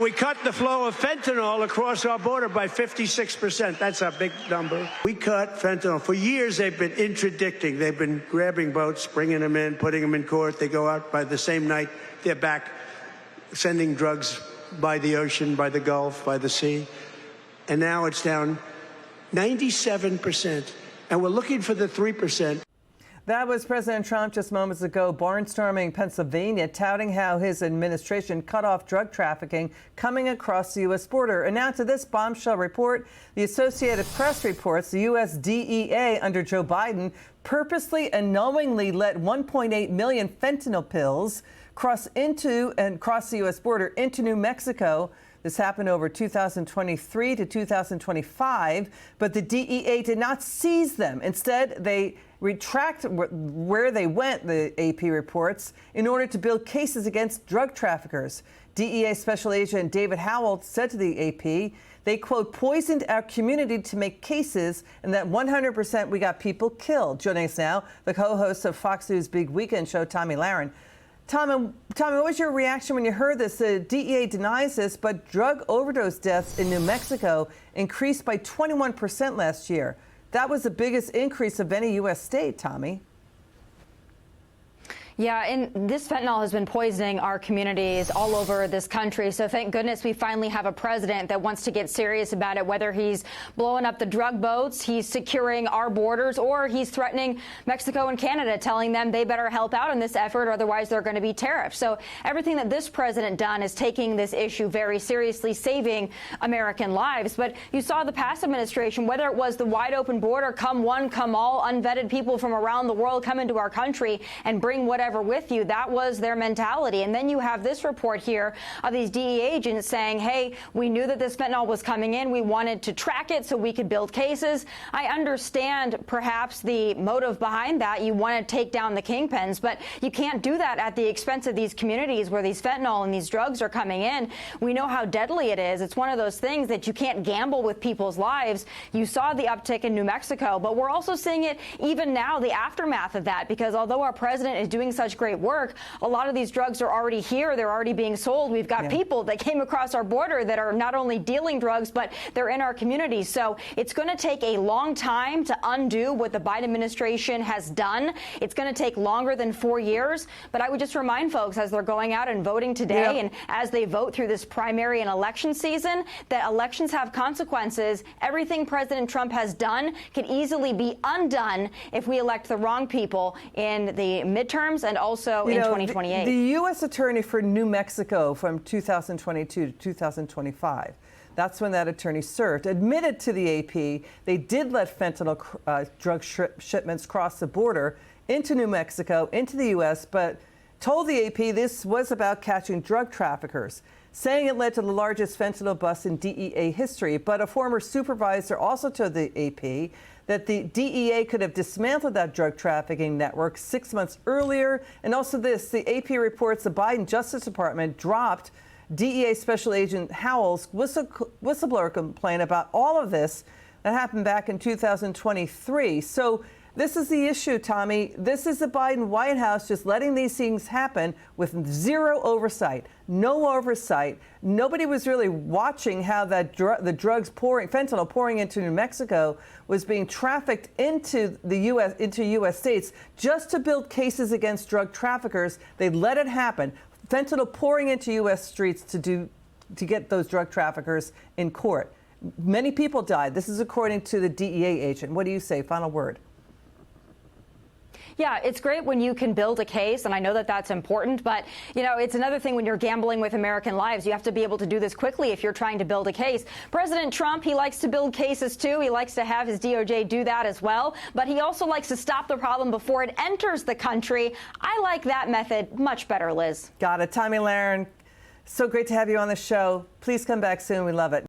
We cut the flow of fentanyl across our border by 56%. That's a big number. We cut fentanyl. For years, they've been interdicting. They've been grabbing boats, bringing them in, putting them in court. They go out by the same night. They're back sending drugs by the ocean, by the Gulf, by the sea. And now it's down 97%. And we're looking for the 3%. That was President Trump just moments ago barnstorming Pennsylvania, touting how his administration cut off drug trafficking coming across the U.S. border. And now to this bombshell report. The Associated Press reports the U.S. DEA under Joe Biden purposely and knowingly let 1.8 million fentanyl pills cross the U.S. border into New Mexico. This happened over 2023 to 2025, but the DEA did not seize them. Instead, they retract where they went, the AP reports, in order to build cases against drug traffickers. DEA Special Agent David Howell said to the AP, they, quote, poisoned our community to make cases, and that 100% we got people killed. Joining us now, the co-host of Fox News' Big Weekend show, Tomi Lahren. Tommy, what was your reaction when you heard this? The DEA denies this, but drug overdose deaths in New Mexico increased by 21% last year. That was the biggest increase of any U.S. state, Tommy. Yeah, and this fentanyl has been poisoning our communities all over this country. So thank goodness we finally have a president that wants to get serious about it, whether he's blowing up the drug boats, he's securing our borders, or he's threatening Mexico and Canada, telling them they better help out in this effort, otherwise they're going to be tariffed. So everything that this president done is taking this issue very seriously, saving American lives. But you saw the past administration, whether it was the wide open border, come one, come all, unvetted people from around the world come into our country and bring whatever with you. That was their mentality. And then you have this report here of these DEA agents saying, hey, we knew that this fentanyl was coming in. We wanted to track it so we could build cases. I understand perhaps the motive behind that. You want to take down the kingpins, but you can't do that at the expense of these communities where these fentanyl and these drugs are coming in. We know how deadly it is. It's one of those things that you can't gamble with people's lives. You saw the uptick in New Mexico, but we're also seeing it even now, the aftermath of that, because although our president is doing such great work, a lot of these drugs are already here. They're already being sold. We've got people that came across our border that are not only dealing drugs, but they're in our communities. So it's going to take a long time to undo what the Biden administration has done. It's going to take longer than 4 years. But I would just remind folks, as they're going out and voting today, and as they vote through this primary and election season, that elections have consequences. Everything President Trump has done can easily be undone if we elect the wrong people in the midterms and also in 2028. The U.S. Attorney for New Mexico from 2022 to 2025, that's when that attorney served, admitted to the AP they did let fentanyl drug shipments cross the border into New Mexico, into the U.S., but told the AP this was about catching drug traffickers, saying it led to the largest fentanyl bust in DEA history. But a former supervisor also told the AP that the DEA could have dismantled that drug trafficking network 6 months earlier. And also this, the AP reports the Biden Justice Department dropped DEA Special Agent Howell's whistleblower complaint about all of this that happened back in 2023. So this is the issue, Tommy. This is the Biden White House just letting these things happen with zero oversight, no oversight. Nobody was really watching how that the drugs fentanyl pouring into New Mexico was being trafficked into the U.S., into U.S. states just to build cases against drug traffickers. They let it happen. Fentanyl pouring into U.S. streets to get those drug traffickers in court. Many people died. This is according to the DEA agent. What do you say? Final word. Yeah, it's great when you can build a case, and I know that that's important, but, you know, it's another thing when you're gambling with American lives. You have to be able to do this quickly if you're trying to build a case. President Trump, he likes to build cases, too. He likes to have his DOJ do that as well, but he also likes to stop the problem before it enters the country. I like that method much better, Liz. Got it. Tomi Lahren, so great to have you on the show. Please come back soon. We love it.